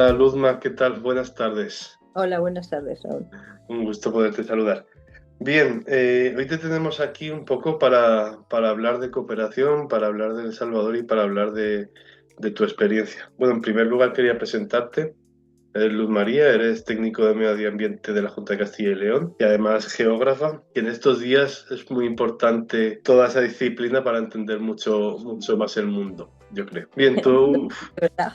Hola Luzma, ¿qué tal? Buenas tardes. Hola, buenas tardes, Raúl. Un gusto poderte saludar. Bien, hoy te tenemos aquí un poco para hablar de cooperación, para hablar de El Salvador y para hablar de tu experiencia. Bueno, en primer lugar quería presentarte. Eres Luz María, eres técnico de medio ambiente de la Junta de Castilla y León y además geógrafa, que en estos días es muy importante toda esa disciplina para entender mucho más el mundo, yo creo. Bien, tú ¿Verdad?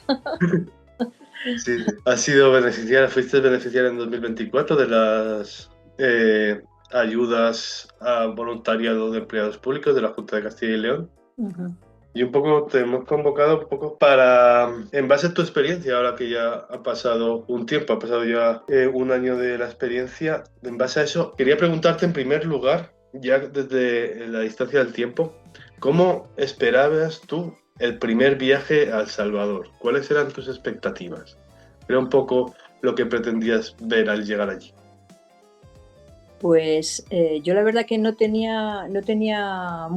sí, has sido beneficiaria, fuiste beneficiaria en 2024 de las ayudas a voluntariado de empleados públicos de la Junta de Castilla y León. Ujú. Y un poco te hemos convocado un poco para, en base a tu experiencia, ahora que ya ha pasado un tiempo, ha pasado ya un año de la experiencia, en base a eso, quería preguntarte en primer lugar, ya desde la distancia del tiempo, ¿cómo esperabas tú el primer viaje a El Salvador? ¿Cuáles eran tus expectativas? Era un poco lo que pretendías ver al llegar allí. Pues yo la verdad que no tenía no tenía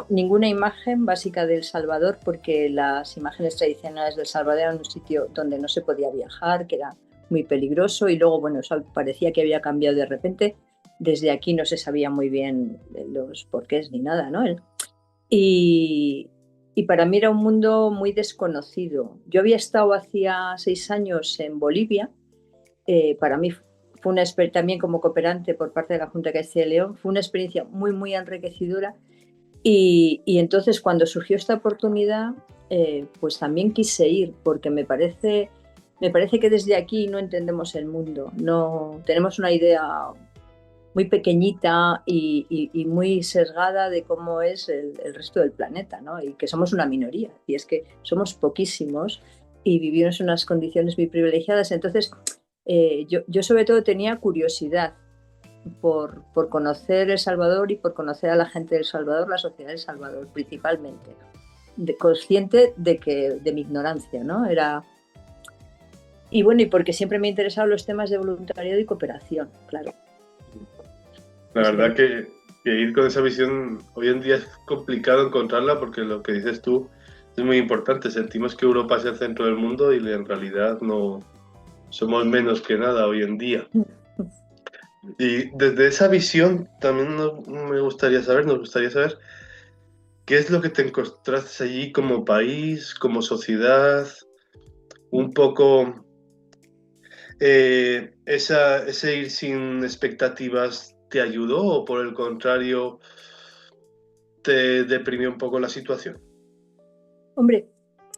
ninguna imagen básica de El Salvador porque las imágenes tradicionales de El Salvador eran un sitio donde no se podía viajar, que era muy peligroso y luego, bueno, eso parecía que había cambiado de repente. Desde aquí no se sabía muy bien los porqués ni nada, ¿no? Y, y para mí era un mundo muy desconocido. Yo había estado hacía 6 años en Bolivia. Para mí fue también como cooperante por parte de la Junta de Castilla y León, fue una experiencia muy enriquecedora y entonces cuando surgió esta oportunidad, pues también quise ir porque me parece que desde aquí no entendemos el mundo, no tenemos una idea muy pequeñita y muy sesgada de cómo es el resto del planeta, ¿no? Y que somos una minoría, y es que somos poquísimos y vivimos en unas condiciones muy privilegiadas. Entonces, yo sobre todo tenía curiosidad por conocer El Salvador y por conocer a la gente de El Salvador, la sociedad de El Salvador principalmente, consciente de mi ignorancia, ¿no? Y bueno, y porque siempre me han interesado los temas de voluntariado y cooperación, claro. La Es que verdad que ir con esa visión hoy en día es complicado encontrarla porque lo que dices tú es muy importante. Sentimos que Europa es el centro del mundo y en realidad no somos menos que nada hoy en día. Y desde esa visión también nos gustaría saber qué es lo que te encontraste allí como país, como sociedad, un poco ese ir sin expectativas te ayudó o por el contrario te deprimió un poco la situación. Hombre,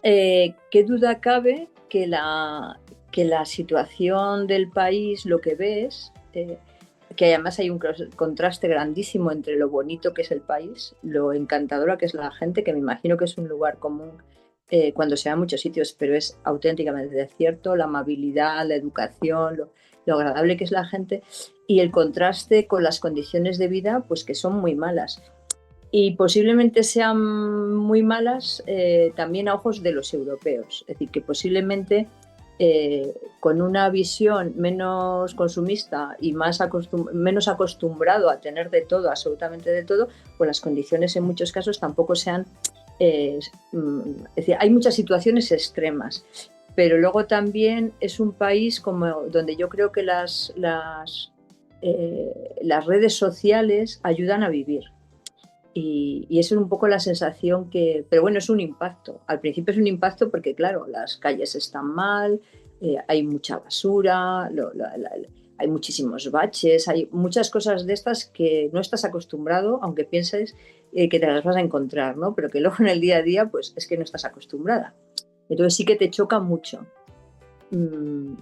qué duda cabe que la situación del país, lo que ves, que además hay un contraste grandísimo entre lo bonito que es el país, lo encantadora que es la gente, que me imagino que es un lugar común cuando se va a muchos sitios, pero es auténticamente cierto, la amabilidad, la educación, lo agradable que es la gente, y el contraste con las condiciones de vida, pues que son muy malas y posiblemente sean muy malas también a ojos de los europeos. Es decir, que posiblemente con una visión menos consumista y menos acostumbrado a tener de todo, absolutamente de todo, pues las condiciones en muchos casos tampoco sean... es decir, hay muchas situaciones extremas, pero luego también es un país como donde yo creo que las redes sociales ayudan a vivir. Y esa es un poco la sensación que, pero bueno, es un impacto. Al principio es un impacto porque, claro, las calles están mal, hay mucha basura, hay muchísimos baches, hay muchas cosas de estas que no estás acostumbrado, aunque pienses que te las vas a encontrar, ¿no? Pero que luego en el día a día, pues es que no estás acostumbrada. Entonces sí que te choca mucho. Mm,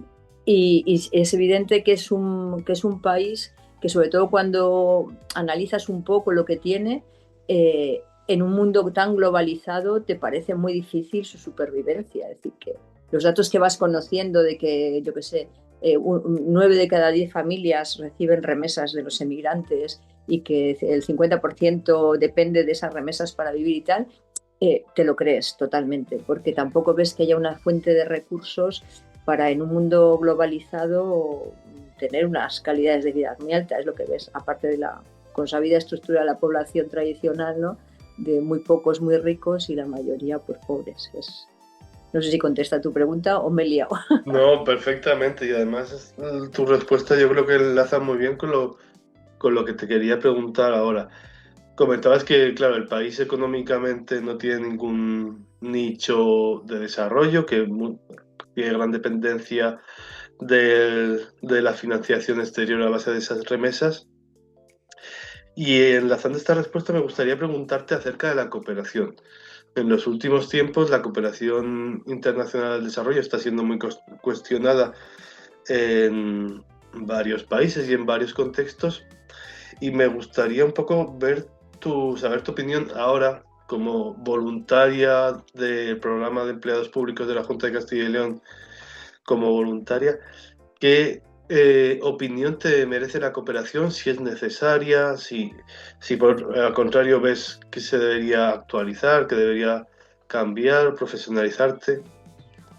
y es evidente que es un país que sobre todo cuando analizas un poco lo que tiene, en un mundo tan globalizado te parece muy difícil su supervivencia. Es decir, que los datos que vas conociendo de que, yo qué sé, 9 de cada 10 familias reciben remesas de los emigrantes y que el 50% depende de esas remesas para vivir y tal, te lo crees totalmente, porque tampoco ves que haya una fuente de recursos para en un mundo globalizado tener unas calidades de vida muy altas, es lo que ves, aparte de la consabida estructura de la población tradicional, ¿no? De muy pocos muy ricos y la mayoría pues pobres. No sé si contesta tu pregunta o me he liado. No, perfectamente. Y además tu respuesta yo creo que enlaza muy bien con lo que te quería preguntar ahora. Comentabas que, claro, el país económicamente no tiene ningún nicho de desarrollo, que tiene gran dependencia de la financiación exterior a base de esas remesas. Y enlazando esta respuesta, me gustaría preguntarte acerca de la cooperación. En los últimos tiempos, la cooperación internacional al desarrollo está siendo muy cuestionada en varios países y en varios contextos. Y me gustaría un poco saber tu opinión ahora como voluntaria del programa de empleados públicos de la Junta de Castilla y León, como voluntaria. ¿Qué opinión te merece la cooperación? Si es necesaria, si por al contrario ves que se debería actualizar, que debería cambiar, profesionalizarte.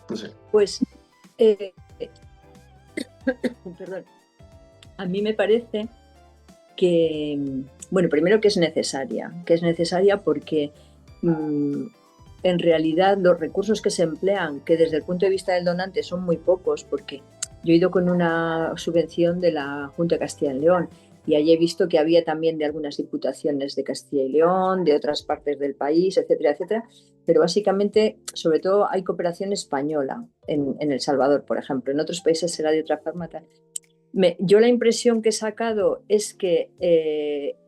No sé. Pues, perdón, a mí me parece que, bueno, primero que es necesaria porque en realidad los recursos que se emplean, que desde el punto de vista del donante son muy pocos, porque yo he ido con una subvención de la Junta de Castilla y León y allí he visto que había también de algunas diputaciones de Castilla y León, de otras partes del país, etcétera, etcétera, pero básicamente, sobre todo, hay cooperación española en El Salvador, por ejemplo. En otros países será de otra forma. Yo la impresión que he sacado es que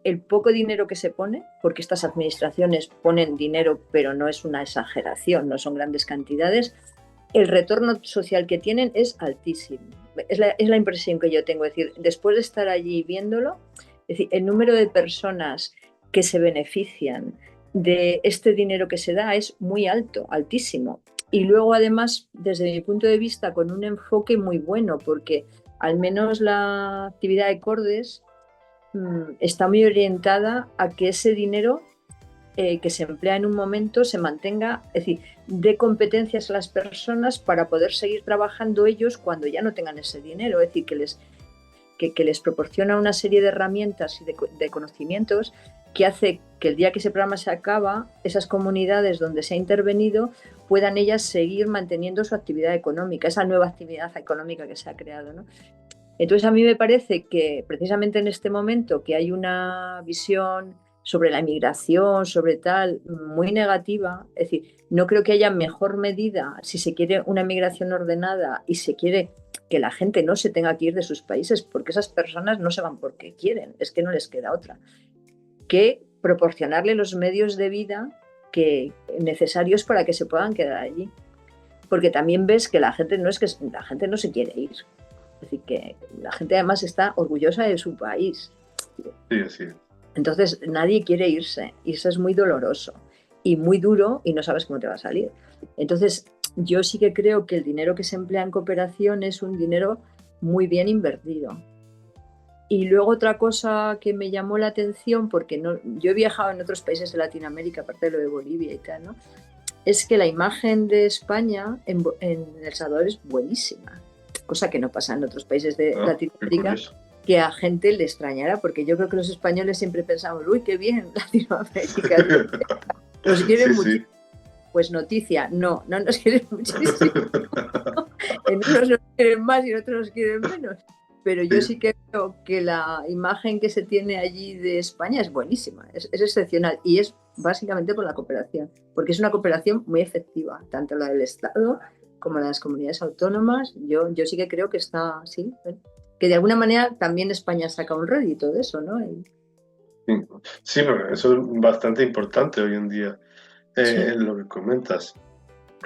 el poco dinero que se pone, porque estas administraciones ponen dinero, pero no es una exageración, no son grandes cantidades, el retorno social que tienen es altísimo. Es la impresión que yo tengo. Es decir, después de estar allí viéndolo, es decir, el número de personas que se benefician de este dinero que se da es muy alto, altísimo. Y luego, además, desde mi punto de vista, con un enfoque muy bueno, porque al menos la actividad de Cordes está muy orientada a que ese dinero que se emplea en un momento se mantenga, es decir, dé competencias a las personas para poder seguir trabajando ellos cuando ya no tengan ese dinero, es decir, que les proporciona una serie de herramientas y de conocimientos que hace que el día que ese programa se acaba, esas comunidades donde se ha intervenido puedan ellas seguir manteniendo su actividad económica, esa nueva actividad económica que se ha creado, ¿no? Entonces a mí me parece que precisamente en este momento que hay una visión sobre la inmigración, sobre tal, muy negativa, es decir, no creo que haya mejor medida si se quiere una migración ordenada y se quiere que la gente no se tenga que ir de sus países, porque esas personas no se van porque quieren, es que no les queda otra, que proporcionarle los medios de vida necesarios para que se puedan quedar allí. Porque también ves que la gente no se quiere ir. Es decir, que la gente además está orgullosa de su país. Sí, sí. Entonces nadie quiere irse. Irse es muy doloroso y muy duro y no sabes cómo te va a salir. Entonces yo sí que creo que el dinero que se emplea en cooperación es un dinero muy bien invertido. Y luego otra cosa que me llamó la atención, porque no, yo he viajado en otros países de Latinoamérica, aparte de lo de Bolivia y tal, ¿no? Es que la imagen de España en El Salvador es buenísima, cosa que no pasa en otros países de Latinoamérica, que a gente le extrañará, porque yo creo que los españoles siempre pensamos, uy, qué bien, Latinoamérica, nos quieren mucho. Sí. Pues noticia, no nos quieren muchísimo. En unos nos quieren más y en otros nos quieren menos. Pero yo sí que creo que la imagen que se tiene allí de España es buenísima, es excepcional y es básicamente por la cooperación, porque es una cooperación muy efectiva, tanto la del Estado como la de las comunidades autónomas. Yo sí que creo que está, sí, que de alguna manera también España saca un rédito de eso, ¿no? Sí, eso es bastante importante hoy en día, en lo que comentas.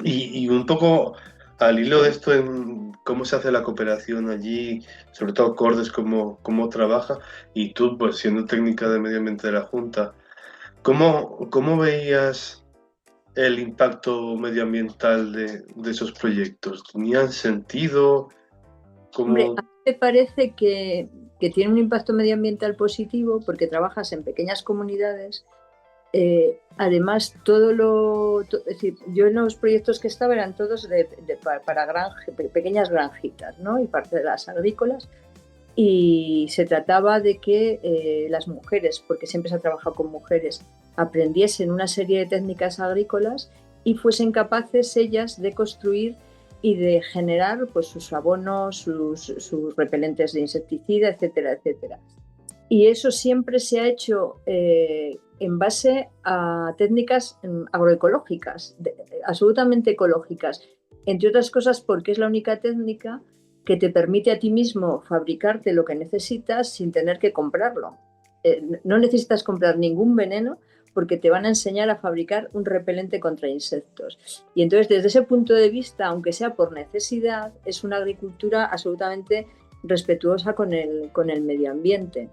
Y un poco al hilo de esto, en cómo se hace la cooperación allí, sobre todo Cordes, cómo trabaja, y tú, pues siendo técnica de medio ambiente de la Junta, ¿cómo veías el impacto medioambiental de esos proyectos? ¿Tenían sentido? Hombre, a mí me parece que tiene un impacto medioambiental positivo porque trabajas en pequeñas comunidades. Además, es decir, yo en los proyectos que estaba eran todos para pequeñas granjitas, ¿no? Y parte de las agrícolas. Y se trataba de que las mujeres, porque siempre se ha trabajado con mujeres, aprendiesen una serie de técnicas agrícolas y fuesen capaces ellas de construir y de generar pues sus abonos, sus repelentes de insecticida, etcétera, etcétera. Y eso siempre se ha hecho en base a técnicas agroecológicas, absolutamente ecológicas, entre otras cosas porque es la única técnica que te permite a ti mismo fabricarte lo que necesitas sin tener que comprarlo. No necesitas comprar ningún veneno porque te van a enseñar a fabricar un repelente contra insectos. Y entonces, desde ese punto de vista, aunque sea por necesidad, es una agricultura absolutamente respetuosa con el medio ambiente.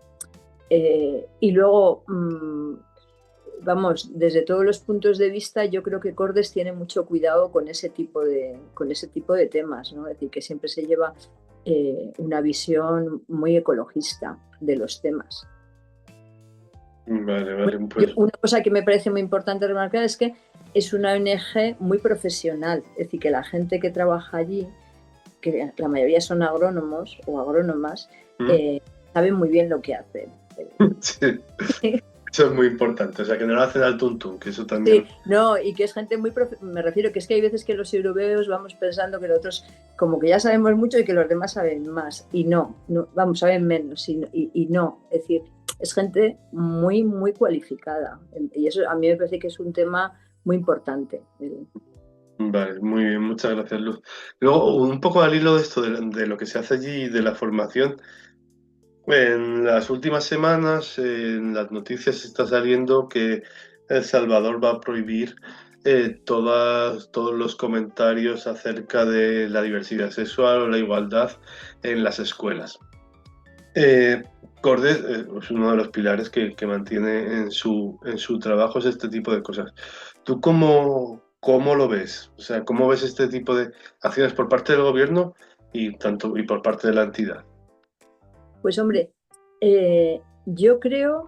Y luego, vamos, desde todos los puntos de vista, yo creo que Cordes tiene mucho cuidado con ese tipo de temas, ¿no? Es decir, que siempre se lleva una visión muy ecologista de los temas. Vale, vale, pues. Una cosa que me parece muy importante remarcar es que es una ONG muy profesional, es decir, que la gente que trabaja allí, que la mayoría son agrónomos o agrónomas, saben muy bien lo que hacen. Sí. Eso es muy importante, o sea, que no lo hacen al tuntún, que eso también... Sí, no, y que es gente muy... Me refiero que es que hay veces que los europeos vamos pensando que nosotros como que ya sabemos mucho y que los demás saben más, y no vamos, saben menos, y no, es decir, es gente muy, muy cualificada, y eso a mí me parece que es un tema muy importante. Vale, muy bien, muchas gracias, Luz. Luego, un poco al hilo de esto, de lo que se hace allí y de la formación, en las últimas semanas en las noticias está saliendo que El Salvador va a prohibir todos los comentarios acerca de la diversidad sexual o la igualdad en las escuelas. Cordes es uno de los pilares que mantiene en su trabajo es este tipo de cosas. ¿Tú cómo lo ves? O sea, ¿cómo ves este tipo de acciones por parte del gobierno y por parte de la entidad? Pues hombre, yo creo,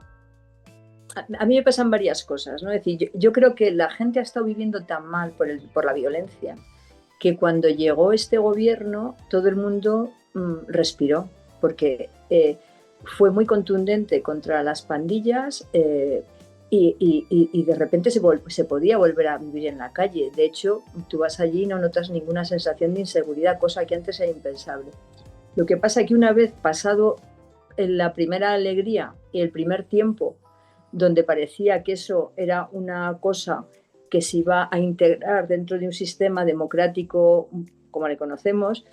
a mí me pasan varias cosas, ¿no? Es decir, yo creo que la gente ha estado viviendo tan mal por la violencia que cuando llegó este gobierno todo el mundo respiró, porque fue muy contundente contra las pandillas y de repente se podía volver a vivir en la calle. De hecho, tú vas allí y no notas ninguna sensación de inseguridad, cosa que antes era impensable. Lo que pasa es que una vez pasado la primera alegría y el primer tiempo, donde parecía que eso era una cosa que se iba a integrar dentro de un sistema democrático como le conocemos,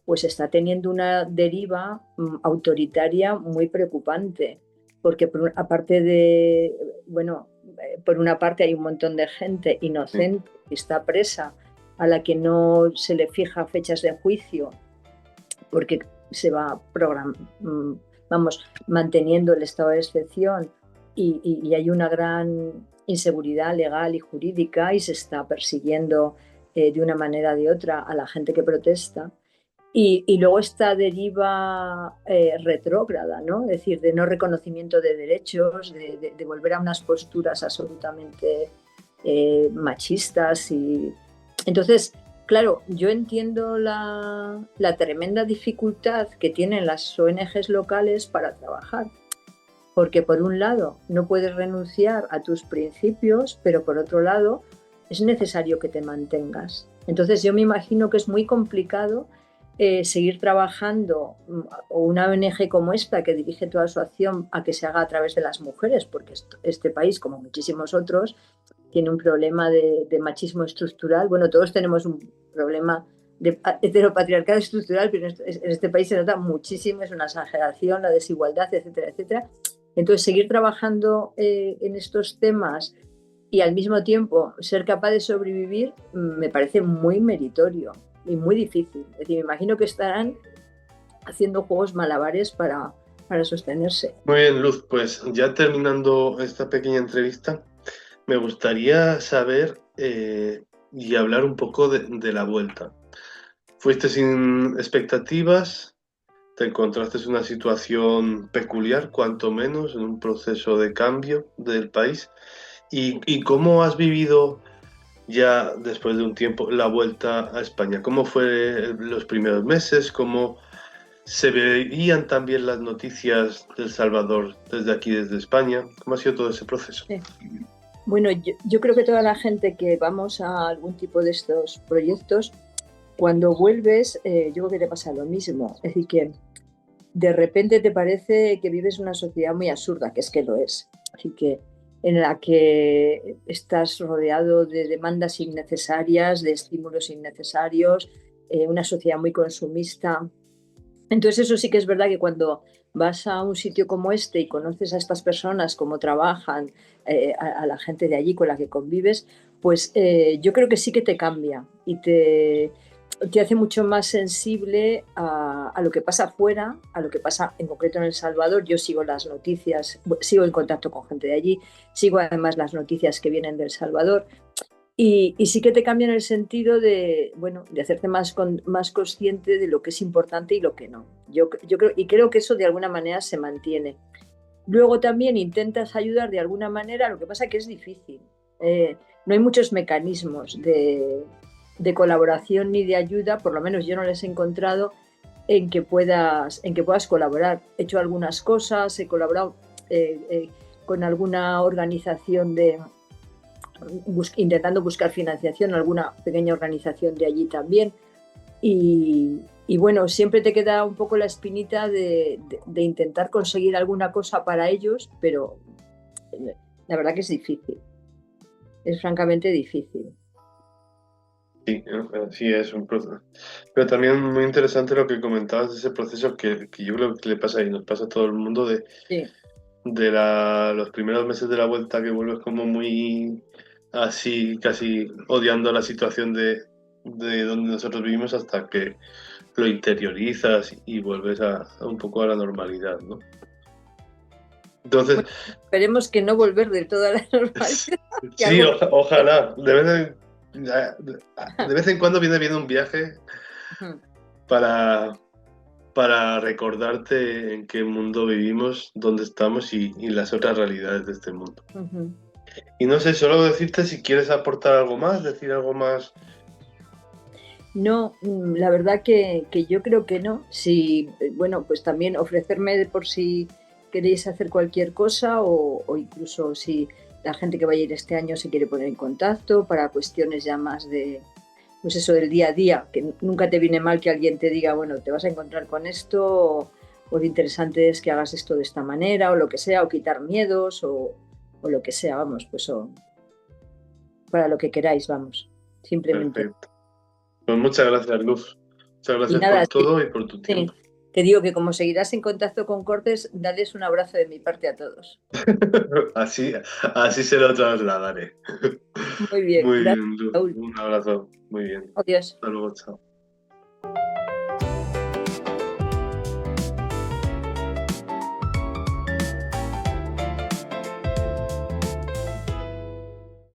pues está teniendo una deriva autoritaria muy preocupante, porque aparte de, bueno, por una parte hay un montón de gente inocente que está presa, a la que no se le fija fechas de juicio, porque se va manteniendo el estado de excepción y hay una gran inseguridad legal y jurídica y se está persiguiendo de una manera o de otra a la gente que protesta. Y luego esta deriva retrógrada, ¿no? Es decir, de no reconocimiento de derechos, de volver a unas posturas absolutamente machistas. Entonces, claro, yo entiendo la tremenda dificultad que tienen las ONGs locales para trabajar, porque por un lado no puedes renunciar a tus principios, pero por otro lado es necesario que te mantengas. Entonces yo me imagino que es muy complicado seguir trabajando o una ONG como esta que dirige toda su acción a que se haga a través de las mujeres, porque este país, como muchísimos otros, tiene un problema de machismo estructural. Bueno, todos tenemos un problema de heteropatriarcado estructural, pero en este país se nota muchísimo, es una exageración, la desigualdad, etcétera, etcétera. Entonces, seguir trabajando en estos temas y al mismo tiempo ser capaz de sobrevivir me parece muy meritorio y muy difícil. Es decir, me imagino que estarán haciendo juegos malabares para sostenerse. Muy bien, Luz, pues ya terminando esta pequeña entrevista, me gustaría saber y hablar un poco de la vuelta. ¿Fuiste sin expectativas? ¿Te encontraste en una situación peculiar, cuanto menos, en un proceso de cambio del país? ¿Y cómo has vivido ya después de un tiempo la vuelta a España? ¿Cómo fue los primeros meses? ¿Cómo se veían también las noticias de El Salvador desde aquí, desde España? ¿Cómo ha sido todo ese proceso? Sí. Bueno, yo creo que toda la gente que vamos a algún tipo de estos proyectos, cuando vuelves, yo creo que te pasa lo mismo. Es decir, que de repente te parece que vives una sociedad muy absurda, que es que lo es. Así que en la que estás rodeado de demandas innecesarias, de estímulos innecesarios, una sociedad muy consumista. Entonces eso sí que es verdad que cuando vas a un sitio como este y conoces a estas personas, cómo trabajan, a la gente de allí con la que convives, pues yo creo que sí que te cambia y te hace mucho más sensible a lo que pasa afuera, a lo que pasa en concreto en El Salvador. Yo sigo las noticias, sigo en contacto con gente de allí, sigo además las noticias que vienen de El Salvador. Y sí que te cambia en el sentido de, bueno, de hacerte más consciente de lo que es importante y lo que no. Yo creo, y creo que eso de alguna manera se mantiene. Luego también intentas ayudar de alguna manera, lo que pasa que es difícil. No hay muchos mecanismos de colaboración ni de ayuda, por lo menos yo no les he encontrado en que puedas colaborar. He hecho algunas cosas, he colaborado con alguna organización intentando buscar financiación, alguna pequeña organización de allí también. Y bueno, siempre te queda un poco la espinita de intentar conseguir alguna cosa para ellos, pero la verdad que es difícil, es francamente difícil. Sí, ¿no? Sí, es un proceso. Pero también muy interesante lo que comentabas de ese proceso que yo creo que le pasa y nos pasa a todo el mundo Sí, los primeros meses de la vuelta que vuelves como muy así, casi odiando la situación de donde nosotros vivimos hasta que lo interiorizas y vuelves a un poco a la normalidad, ¿no? Entonces, bueno, esperemos que no volver de toda la normalidad, que sí, algo... ojalá. De vez en cuando viene bien un viaje para, para recordarte en qué mundo vivimos, dónde estamos y las otras realidades de este mundo. Y no sé, solo decirte si quieres aportar algo más, decir algo más. No, la verdad que yo creo que no. Si, bueno, pues también ofrecerme por si queréis hacer cualquier cosa o incluso si la gente que vaya a ir este año se quiere poner en contacto para cuestiones ya más de, pues eso del día a día, que nunca te viene mal que alguien te diga, bueno, te vas a encontrar con esto, o lo interesante es que hagas esto de esta manera, o lo que sea, o quitar miedos, o lo que sea, vamos, pues para lo que queráis, vamos, simplemente. Perfecto. Pues muchas gracias, Luz. Muchas Y gracias nada, por todo y por tu sí, tiempo. te digo que como seguirás en contacto con Cortes, dales un abrazo de mi parte a todos. Así, así se lo trasladaré. Muy bien, Muy gracias, bien, Luz. Raúl. Un abrazo. Muy bien. Adiós. Hasta luego, chao.